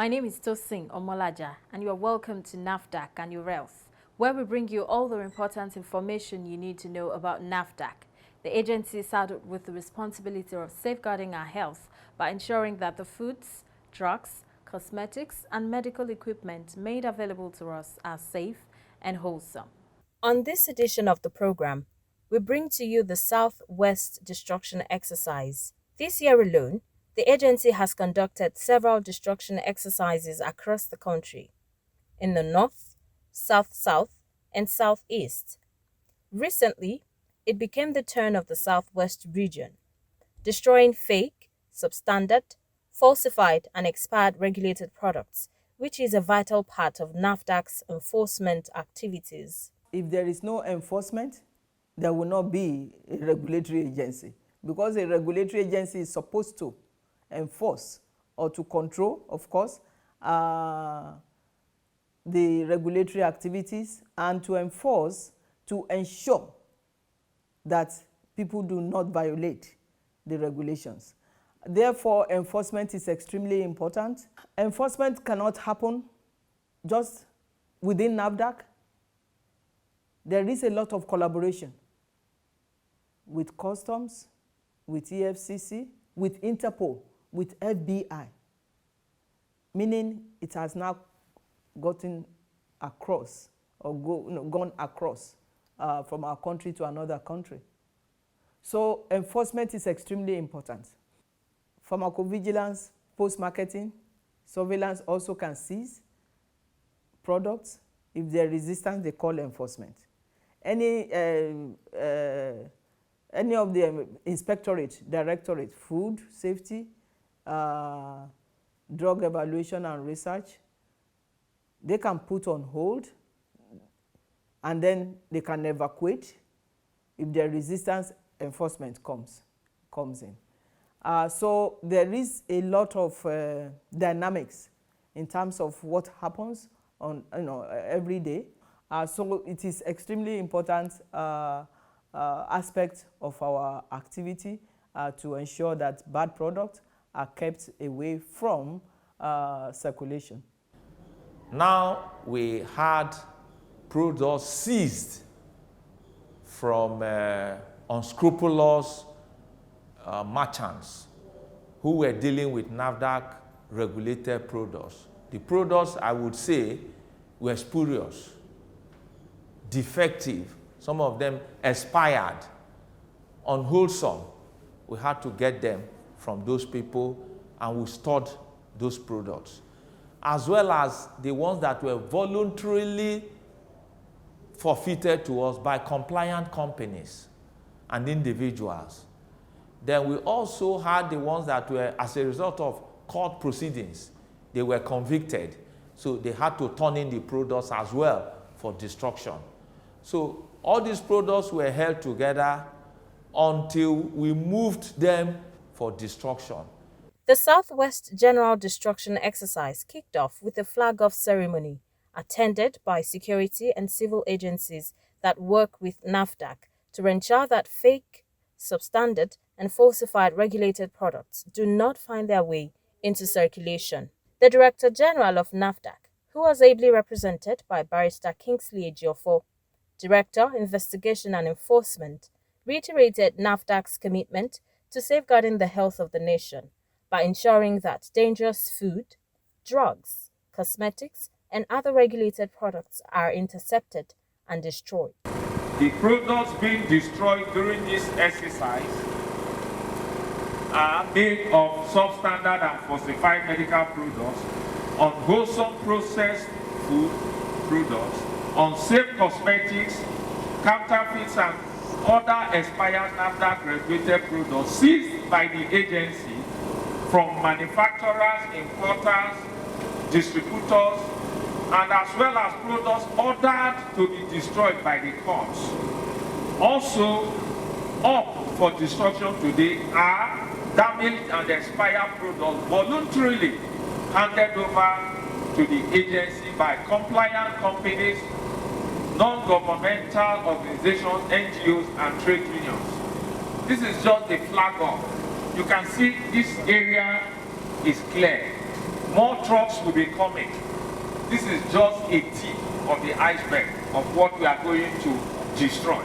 My name is Tosin Omolaja, and you are welcome to NAFDAC and Your Health, where we bring you all the important information you need to know about NAFDAC. The agency is saddled with the responsibility of safeguarding our health by ensuring that the foods, drugs, cosmetics, and medical equipment made available to us are safe and wholesome. On this edition of the program, we bring to you the Southwest Destruction Exercise. This year alone, the agency has conducted several destruction exercises across the country, in the North, South-South, and Southeast. Recently, it became the turn of the Southwest region, destroying fake, substandard, falsified, and expired regulated products, which is a vital part of NAFDAC's enforcement activities. If there is no enforcement, there will not be a regulatory agency, because a regulatory agency is supposed to enforce or to control, of course, the regulatory activities, and to enforce, to ensure that people do not violate the regulations. Therefore, enforcement is extremely important. Enforcement cannot happen just within NAFDAC. There is a lot of collaboration with customs, with EFCC, with Interpol, with FBI, meaning it has now gotten across or gone across from our country to another country. So enforcement is extremely important. Pharmacovigilance, post-marketing, surveillance also can seize products. If they're resistant, they call enforcement. Any of the inspectorate, directorate, food safety, drug evaluation and research, they can put on hold, and then they can evacuate. If their resistance, enforcement comes in. So there is a lot of dynamics in terms of what happens on every day. So it is extremely important aspect of our activity to ensure that bad products are kept away from circulation. Now we had products seized from unscrupulous merchants who were dealing with NAFDAC regulated products. The products, I would say, were spurious, defective, some of them expired, unwholesome. We had to get them from those people, and we stored those products, as well as the ones that were voluntarily forfeited to us by compliant companies and individuals. Then we also had the ones that were, as a result of court proceedings, they were convicted. So they had to turn in the products as well for destruction. So all these products were held together until we moved them for destruction. The Southwest General Destruction Exercise kicked off with a flag-off ceremony attended by security and civil agencies that work with NAFDAC to ensure that fake, substandard, and falsified regulated products do not find their way into circulation. The Director General of NAFDAC, who was ably represented by Barrister Kingsley Ejiofor, Director, Investigation and Enforcement, reiterated NAFDAC's commitment to safeguarding the health of the nation by ensuring that dangerous food, drugs, cosmetics, and other regulated products are intercepted and destroyed. The products being destroyed during this exercise are made of substandard and falsified medical products, unwholesome processed food products, unsafe cosmetics, counterfeits, and other expired NAFDAC regulated products seized by the agency from manufacturers, importers, distributors, and as well as products ordered to be destroyed by the courts. Also, up for destruction today are damaged and expired products voluntarily handed over to the agency by compliant companies, non-governmental organizations, NGOs, and trade unions. This is just a flag off. You can see this area is clear. More trucks will be coming. This is just a tip of the iceberg of what we are going to destroy.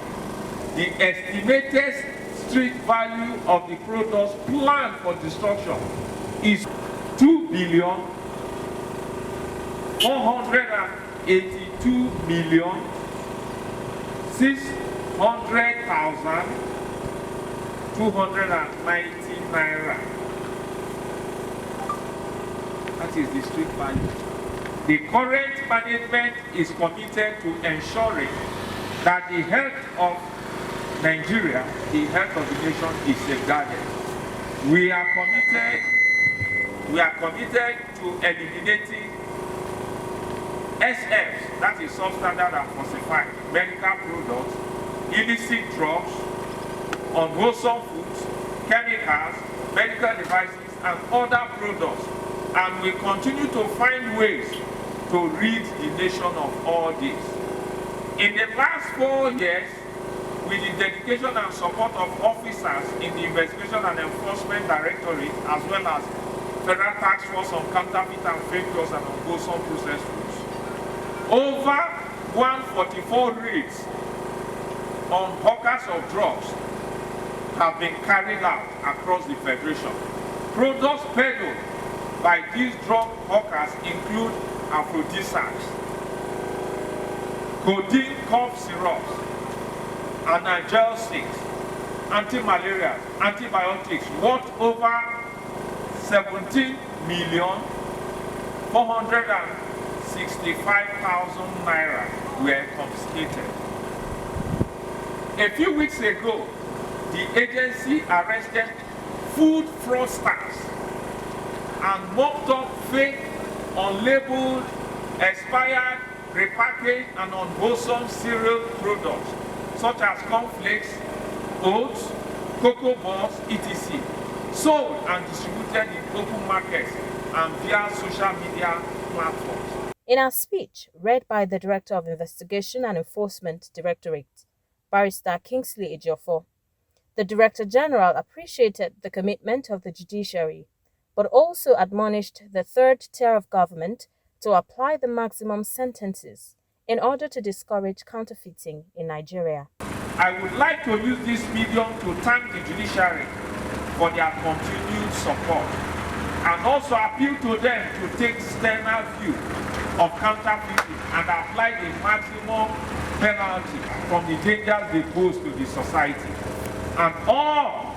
The estimated street value of the products planned for destruction is 2,482,600,290 naira. That is the street value. The current management is committed to ensuring that the health of Nigeria, the health of the nation, is safeguarded. We are committed to eliminating SFs, that is substandard and falsified medical products, illicit drugs, unwholesome foods, chemicals, medical devices, and other products. And we continue to find ways to rid the nation of all this. In the last 4 years, with the dedication and support of officers in the Investigation and Enforcement Directorate, as well as Federal Task Force on Counterfeit and Fake Drugs and Unwholesome Processed Foods, over 144 raids on hawkers of drugs have been carried out across the Federation. Products peddled by these drug hawkers include aphrodisiacs, codeine cough syrups, analgesics, anti-malaria, antibiotics worth over 17,465,000 naira were confiscated. A few weeks ago, the agency arrested food fraudsters and mopped up fake, unlabeled, expired, repackaged, and unwholesome cereal products such as cornflakes, oats, cocoa balls, etc., sold and distributed in open markets and via social media platforms. In our speech, read by the Director of Investigation and Enforcement Directorate, Barrister Kingsley Ejiofor, the Director General appreciated the commitment of the judiciary, but also admonished the third tier of government to apply the maximum sentences in order to discourage counterfeiting in Nigeria. I would like to use this medium to thank the judiciary for their continued support and also appeal to them to take sterner view of counterfeiting and apply the maximum penalty from the dangers they pose to the society and all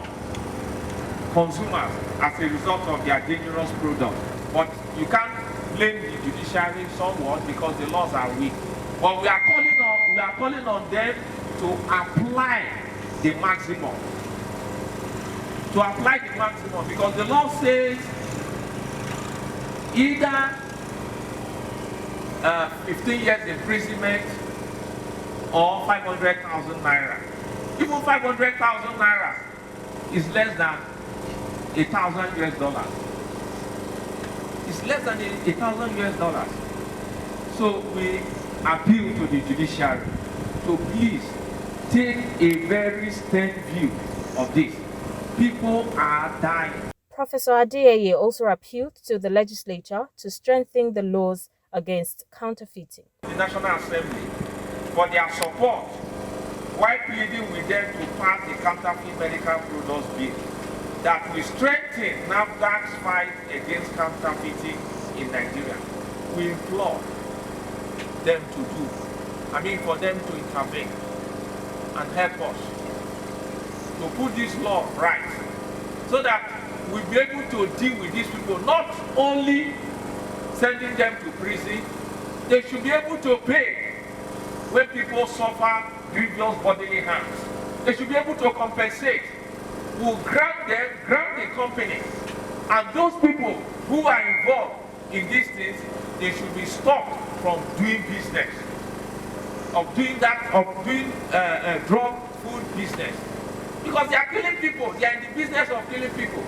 consumers as a result of their dangerous products. But you can't blame the judiciary somewhat because the laws are weak. But we are calling on them to apply the maximum. To apply the maximum because the law says either 15 years imprisonment or 500,000 naira. Even 500,000 naira is less than $1,000 US. It's less than $1,000 US. So we appeal to the judiciary to please take a very stern view of this. People are dying. Professor Adeyeye also appealed to the legislature to strengthen the laws against counterfeiting. The National Assembly for their support while pleading with them to pass the counterfeit medical products bill that will strengthen NAFDAC's fight against counterfeiting in Nigeria. We implore them for them to intervene and help us to put this law right so that we'll be able to deal with these people, not only sending them to prison, they should be able to pay when people suffer grievous bodily harms. They should be able to compensate. We'll grant the company, and those people who are involved in these things, they should be stopped from doing business, of doing drug food business. Because they are killing people, they are in the business of killing people.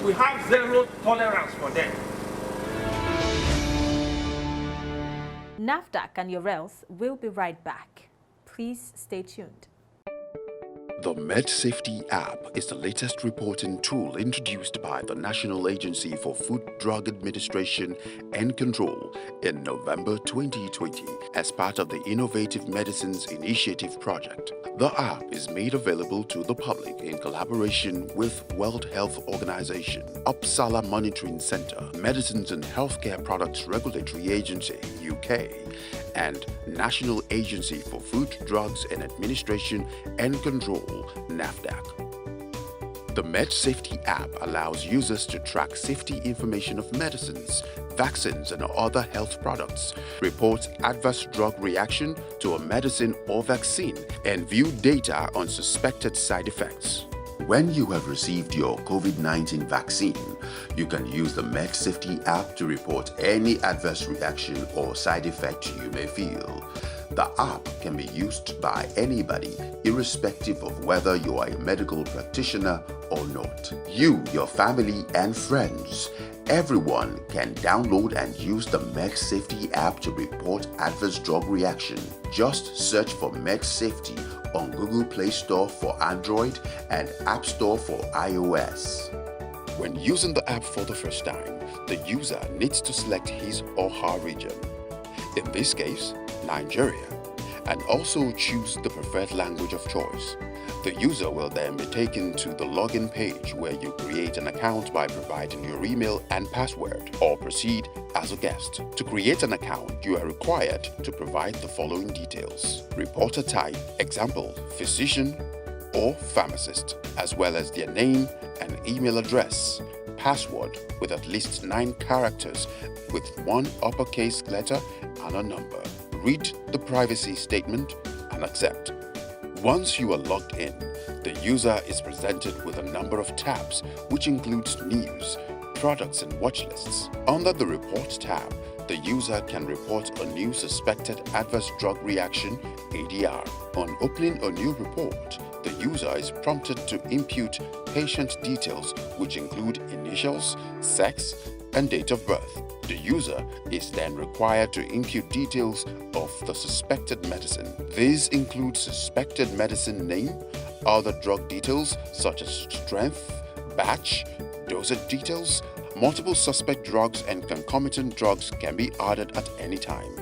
We have zero tolerance for them. NAFDAC and your else will be right back. Please stay tuned. The MedSafety app is the latest reporting tool introduced by the National Agency for Food, Drug Administration and Control in November 2020 as part of the Innovative Medicines Initiative project. The app is made available to the public in collaboration with World Health Organization, Uppsala Monitoring Center, Medicines and Healthcare Products Regulatory Agency, UK, and National Agency for Food, Drugs and Administration and Control, NAFDAC. The MedSafety app allows users to track safety information of medicines, vaccines and other health products, report adverse drug reaction to a medicine or vaccine, and view data on suspected side effects. When you have received your COVID-19 vaccine, you can use the MedSafety app to report any adverse reaction or side effect you may feel. The app can be used by anybody, irrespective of whether you are a medical practitioner or not. You, your family, and friends, everyone can download and use the MedSafety app to report adverse drug reaction. Just search for MedSafety on Google Play Store for Android and App Store for iOS. When using the app for the first time, the user needs to select his or her region. In this case, Nigeria, and also choose the preferred language of choice. The user will then be taken to the login page where you create an account by providing your email and password, or proceed as a guest. To create an account, you are required to provide the following details: reporter type, example, physician or pharmacist, as well as their name and email address, password with at least 9 characters with 1 uppercase letter and a number. Read the privacy statement and accept. Once you are logged in, the user is presented with a number of tabs, which includes news, products and watch lists. Under the Report tab, the user can report a new suspected adverse drug reaction, ADR. On opening a new report, the user is prompted to input patient details, which include initials, sex, and date of birth. The user is then required to input details of the suspected medicine. These include suspected medicine name, other drug details such as strength, batch, dosage details. Multiple suspect drugs and concomitant drugs can be added at any time.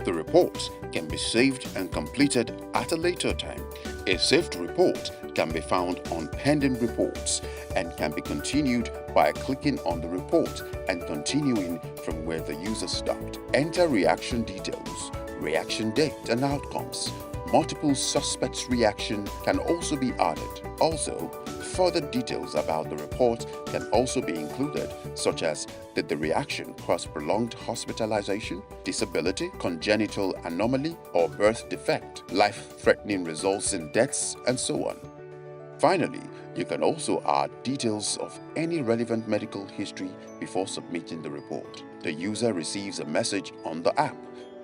The report can be saved and completed at a later time. A saved report can be found on Pending Reports and can be continued by clicking on the report and continuing from where the user stopped. Enter reaction details, reaction date and outcomes. Multiple suspects' reaction can also be added. Also, further details about the report can also be included, such as did the reaction cause prolonged hospitalization, disability, congenital anomaly, or birth defect, life-threatening results in deaths, and so on. Finally, you can also add details of any relevant medical history before submitting the report. The user receives a message on the app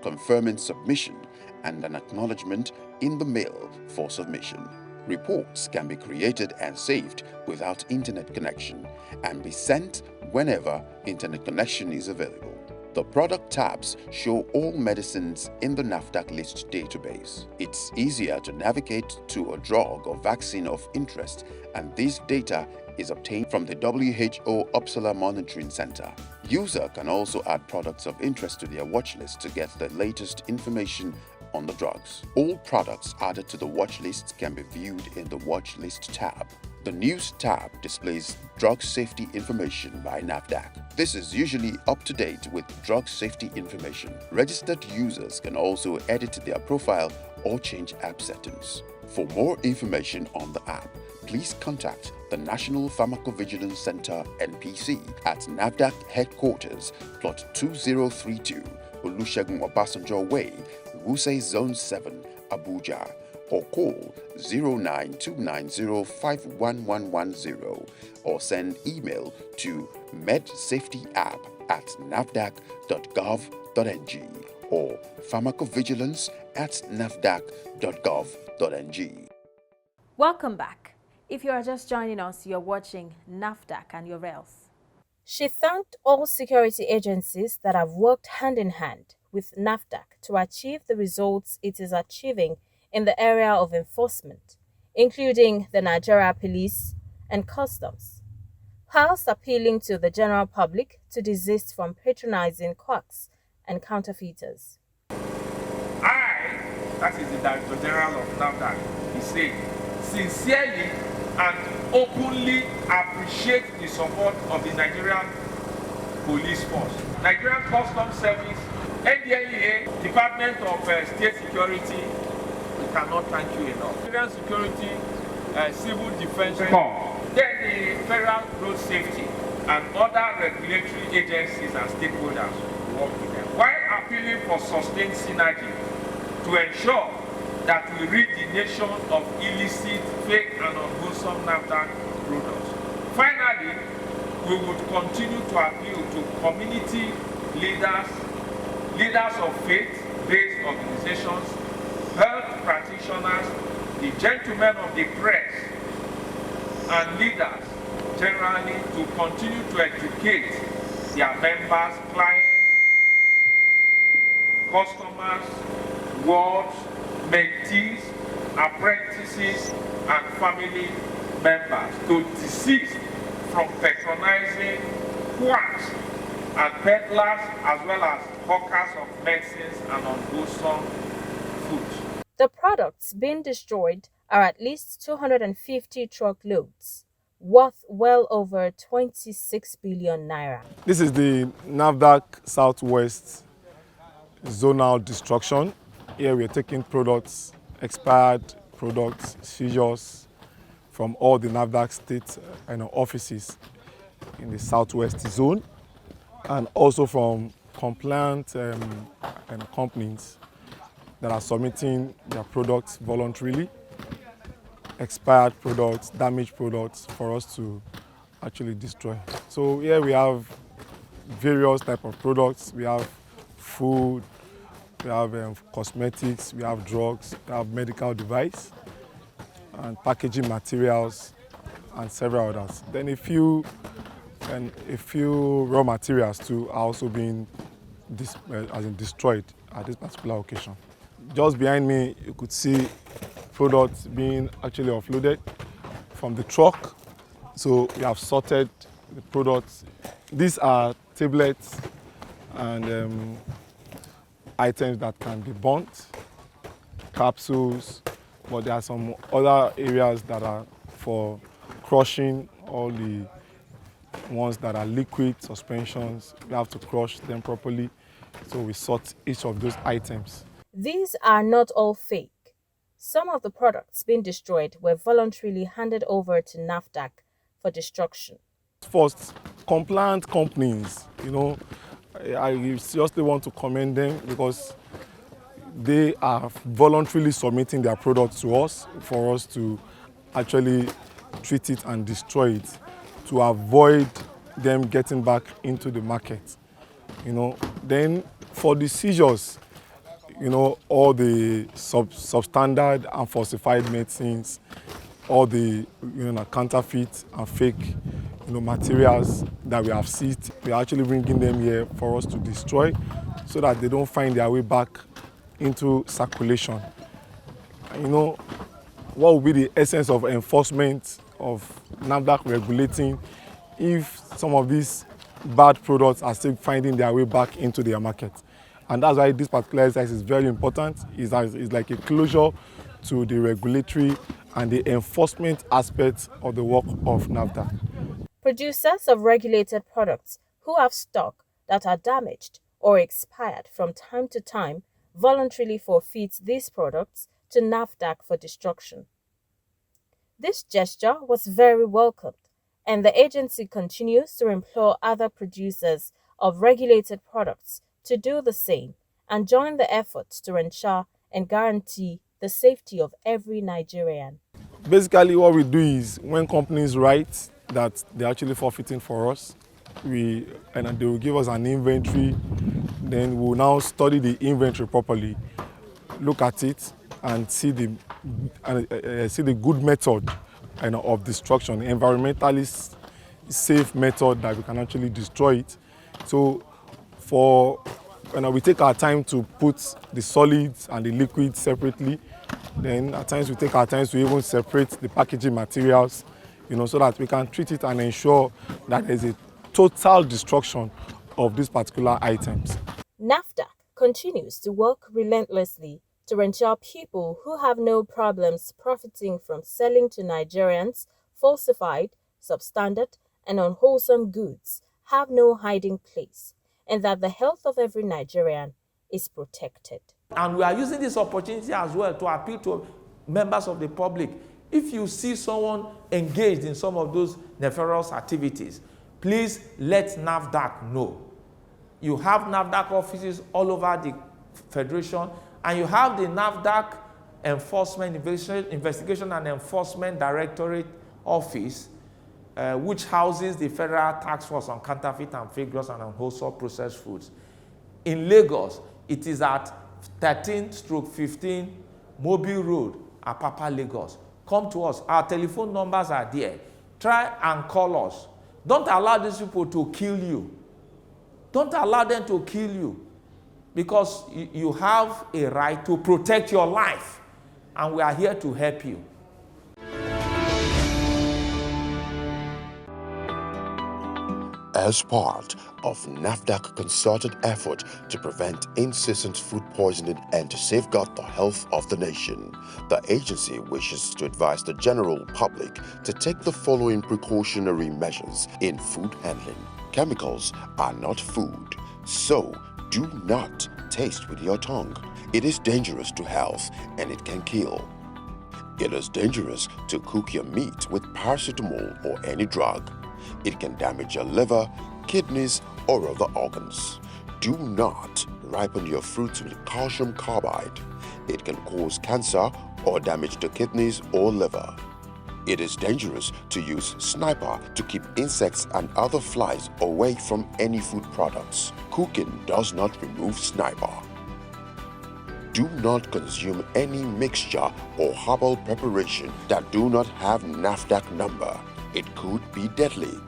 confirming submission and an acknowledgement in the mail for submission. Reports can be created and saved without internet connection and be sent whenever internet connection is available. The product tabs show all medicines in the NAFDAC list database. It's easier to navigate to a drug or vaccine of interest, and this data is obtained from the WHO Uppsala Monitoring Center. User can also add products of interest to their watch list to get the latest information on the drugs. All products added to the watch list can be viewed in the watch list tab. The News tab displays drug safety information by NAFDAC. This is usually up to date with drug safety information. Registered users can also edit their profile or change app settings. For more information on the app, please contact the National Pharmacovigilance Center (NPC) at NAFDAC headquarters, plot 2032, Olusegun Obasanjo Way, Wuse Zone 7, Abuja, or call 09290511110 or send email to medsafetyapp@nafdac.gov.ng or pharmacovigilance@nafdac.gov.ng. Welcome back. If you are just joining us, you're watching NAFDAC and your Health. She thanked all security agencies that have worked hand in hand with NAFDAC to achieve the results it is achieving in the area of enforcement, including the Nigeria Police and Customs, whilst appealing to the general public to desist from patronizing quacks and counterfeiters. I, that is the Director General of NAFDAC, he said, sincerely and openly appreciate the support of the Nigerian Police Force, Nigerian Customs Service, NDLEA, Department of State Security. We cannot thank you enough. Nigerian Security, Civil Defense Corps, then the Federal Road Safety and other regulatory agencies and stakeholders work with them, while appealing for sustained synergy to ensure that we rid the nation of illicit, fake and unwholesome NAFDAC products. Finally, we would continue to appeal to community leaders, leaders of faith-based organizations, health practitioners, the gentlemen of the press, and leaders generally to continue to educate their members, clients, customers, wards, mentees, apprentices, and family members to desist from patronizing quacks and peddlers as well as hawkers of medicines and unwholesome foods. The products being destroyed are at least 250 truckloads, worth well over 26 billion naira. This is the NAFDAC Southwest zonal destruction. Here we are taking products, expired products, seizures from all the NAFDAC state offices in the Southwest zone, and also from compliant companies that are submitting their products voluntarily, expired products, damaged products for us to actually destroy. So here we have various types of products. We have food, we have cosmetics, we have drugs, we have medical device, and packaging materials, and several others. Then a few raw materials too are also being destroyed at this particular occasion. Just behind me, you could see products being actually offloaded from the truck. So we have sorted the products. These are tablets and items that can be burnt, capsules, but there are some other areas that are for crushing all the ones that are liquid suspensions. We have to crush them properly, so we sort each of those items. These are not all fake. Some of the products being destroyed were voluntarily handed over to NAFDAC for destruction. First, compliant companies, I seriously want to commend them because they are voluntarily submitting their products to us for us to actually treat it and destroy it to avoid them getting back into the market. Then for the seizures, all the substandard and falsified medicines, all the counterfeit and fake materials that we have seized, we are actually bringing them here for us to destroy so that they don't find their way back into circulation. What would be the essence of enforcement of NAFDAC regulating if some of these bad products are still finding their way back into their market? And that's why this particular exercise is very important. It's like a closure to the regulatory and the enforcement aspect of the work of NAFDAC. Producers of regulated products who have stock that are damaged or expired from time to time voluntarily forfeit these products to NAFDAC for destruction. This gesture was very welcomed, and the agency continues to implore other producers of regulated products to do the same and join the efforts to ensure and guarantee the safety of every Nigerian. Basically, what we do is when companies write that they're actually forfeiting for us, they will give us an inventory. Then we'll now study the inventory properly, look at it, and see the good method of destruction, environmentally safe method that we can actually destroy it. So we take our time to put the solids and the liquids separately, Then at times we take our time to even separate the packaging materials, so that we can treat it and ensure that there's a total destruction of these particular items. NAFDAC continues to work relentlessly to ensure people who have no problems profiting from selling to Nigerians falsified, substandard, and unwholesome goods have no hiding place, and that the health of every Nigerian is protected. And we are using this opportunity as well to appeal to members of the public. If you see someone engaged in some of those nefarious activities, please let NAFDAC know. You have NAFDAC offices all over the Federation, and you have the NAFDAC Enforcement Investigation and Enforcement Directorate Office, which houses the Federal Task Force on Counterfeit and Fake Goods and Unwholesome Processed Foods. In Lagos, it is at 13/15 Mobile Road, Apapa, Lagos. Come to us. Our telephone numbers are there. Try and call us. Don't allow these people to kill you. Don't allow them to kill you, because you have a right to protect your life, and we are here to help you. As part of NAFDAC concerted effort to prevent incessant food poisoning and to safeguard the health of the nation, the agency wishes to advise the general public to take the following precautionary measures in food handling. Chemicals are not food, so do not taste with your tongue. It is dangerous to health and it can kill. It is dangerous to cook your meat with paracetamol or any drug. It can damage your liver, kidneys, or other organs. Do not ripen your fruits with calcium carbide. It can cause cancer or damage the kidneys or liver. It is dangerous to use sniper to keep insects and other flies away from any food products. Cooking does not remove sniper. Do not consume any mixture or herbal preparation that do not have NAFDAC number. It could be deadly.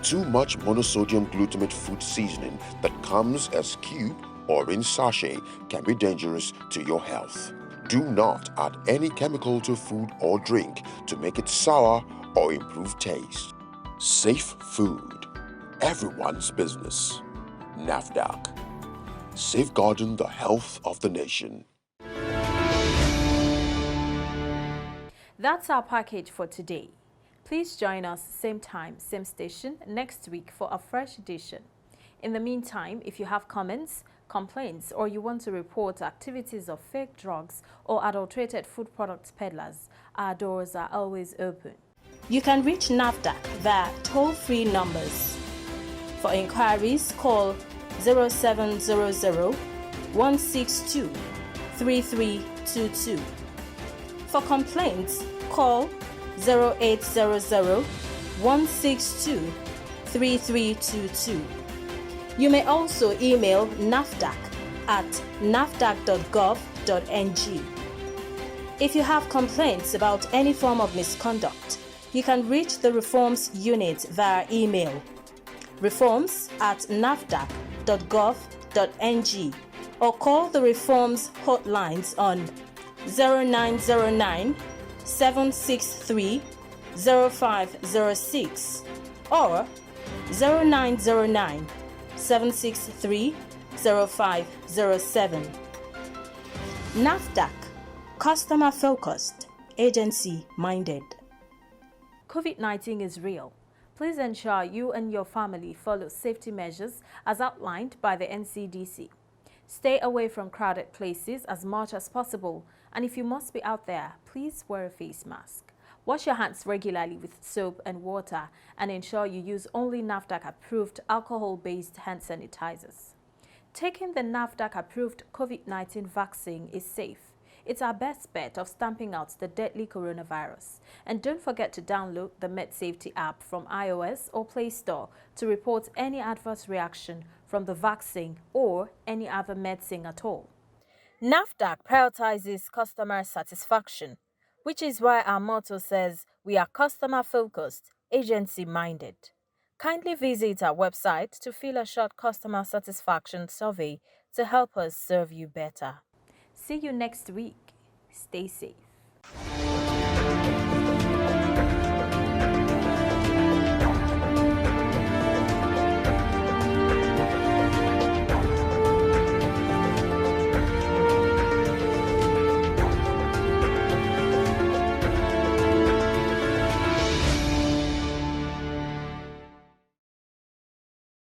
Too much monosodium glutamate food seasoning that comes as cube or in sachet can be dangerous to your health. Do not add any chemical to food or drink to make it sour or improve taste. Safe food. Everyone's business. NAFDAC. Safeguarding the health of the nation. That's our package for today. Please join us same time, same station next week for a fresh edition. In the meantime, if you have comments, complaints, or you want to report activities of fake drugs or adulterated food products peddlers, our doors are always open. You can reach NAFDAC via toll-free numbers. For inquiries, call 0700 162 3322. For complaints, call 0800 162 3322. You may also email NAFDAC at nafdac.gov.ng. If you have complaints about any form of misconduct, you can reach the Reforms Unit via email reforms@nafdac.gov.ng or call the Reforms hotlines on 0909 763 0506 or 0909 763 0507. NAFDAC, customer focused, agency minded. COVID-19 is real. Please ensure you and your family follow safety measures as outlined by the NCDC. Stay away from crowded places as much as possible, and if you must be out there, please wear a face mask. Wash your hands regularly with soap and water and ensure you use only NAFDAC-approved alcohol-based hand sanitizers. Taking the NAFDAC-approved COVID-19 vaccine is safe. It's our best bet of stamping out the deadly coronavirus. And don't forget to download the MedSafety app from iOS or Play Store to report any adverse reaction from the vaccine or any other medicine at all. NAFDAC prioritizes customer satisfaction, which is why our motto says we are customer-focused, agency-minded. Kindly visit our website to fill a short customer satisfaction survey to help us serve you better. See you next week. Stay safe.